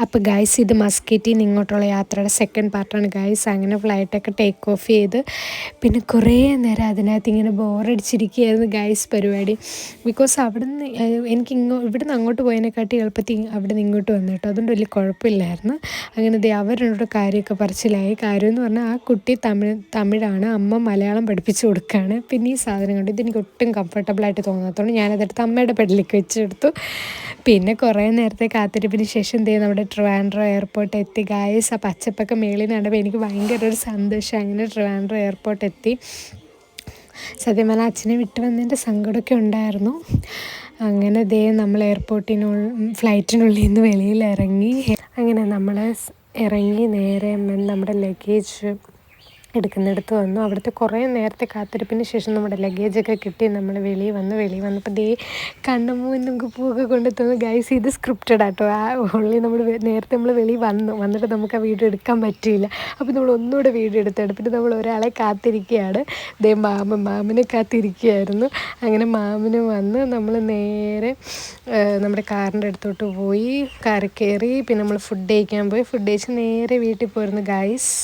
അപ്പോൾ ഗൈസ് ഇത് മസ്കറ്റിൽ നിന്ന് ഇങ്ങോട്ടുള്ള യാത്രയുടെ സെക്കൻഡ് പാർട്ടാണ് ഗൈസ്. അങ്ങനെ ഫ്ലൈറ്റൊക്കെ ടേക്ക് ഓഫ് ചെയ്ത് പിന്നെ കുറേ നേരം അതിനകത്ത് ഇങ്ങനെ ബോറടിച്ചിരിക്കുകയായിരുന്നു ഗൈസ് പരിപാടി. ബിക്കോസ് അവിടുന്ന് എനിക്ക് ഇവിടുന്ന് അങ്ങോട്ട് പോയതിനെക്കാട്ടി എളുപ്പത്തിൽ അവിടെ നിന്ന് ഇങ്ങോട്ട് വന്നു കേട്ടോ. അതുകൊണ്ട് വലിയ കുഴപ്പമില്ലായിരുന്നു. അങ്ങനെ അവരോട് കാര്യമൊക്കെ പറച്ചിലായി. കാര്യമെന്ന് പറഞ്ഞാൽ ആ കുട്ടി തമിഴാണ്, അമ്മ മലയാളം പഠിപ്പിച്ചു കൊടുക്കുകയാണ്. പിന്നെ ഈ സാധനം കൊണ്ട് ഇതെനിക്ക് ഒട്ടും കംഫർട്ടബിളായിട്ട് തോന്നാത്തതുകൊണ്ട് ഞാനതെടുത്ത് അമ്മയുടെ പെടലിലേക്ക് വെച്ചെടുത്തു. പിന്നെ കുറേ നേരത്തെ കാത്തിരിപ്പിന് ശേഷം നമ്മുടെ ട്രിവാൻഡ്രം എയർപോർട്ട് എത്തി ഗായ്സ്. ആ പച്ചപ്പൊക്കെ മേളിൽ നിന്ന് കണ്ടപ്പോൾ എനിക്ക് ഭയങ്കര ഒരു സന്തോഷം. അങ്ങനെ ട്രിവാൻഡ്രം എയർപോർട്ട് എത്തി. സത്യം പറഞ്ഞാൽ അച്ഛനെ വിട്ട് വന്നതിൻ്റെ സങ്കടമൊക്കെ ഉണ്ടായിരുന്നു. അങ്ങനെ നമ്മൾ ഫ്ലൈറ്റിനുള്ളിൽ നിന്ന് വെളിയിൽ ഇറങ്ങി. അങ്ങനെ നമ്മൾ ഇറങ്ങി നേരെ നമ്മുടെ ലഗേജ് എടുക്കുന്നിടത്ത് വന്നു. അവിടുത്തെ കുറേ നേരത്തെ കാത്തിരിപ്പിന് ശേഷം നമ്മുടെ ലഗേജൊക്കെ കിട്ടി. നമ്മൾ വെളിയിൽ വന്നപ്പോൾ കണ്ണുമൂന്നും കുപ്പുമൊക്കെ കൊണ്ട് തന്നു ഗൈസ്. ഇത് സ്ക്രിപ്റ്റഡ് ആട്ടോ. നേരത്തെ നമ്മൾ വെളിയിൽ വന്നിട്ട് നമുക്ക് ആ വീഡിയോ എടുക്കാൻ പറ്റിയില്ല. അപ്പോൾ നമ്മൾ ഒന്നുകൂടെ വീഡിയോ എടുത്താണ്. പിന്നെ നമ്മൾ ഒരാളെ കാത്തിരിക്കുകയാണ്. മാമനെ കാത്തിരിക്കുകയായിരുന്നു. അങ്ങനെ മാമന് വന്ന് നമ്മൾ നേരെ നമ്മുടെ കാറിൻ്റെ അടുത്തോട്ട് പോയി. കാറിൽ കയറി. പിന്നെ നമ്മൾ ഫുഡ് കഴിക്കാൻ പോയി. ഫുഡ് കഴിച്ച് നേരെ വീട്ടിൽ പോയിരുന്നു ഗൈസ്.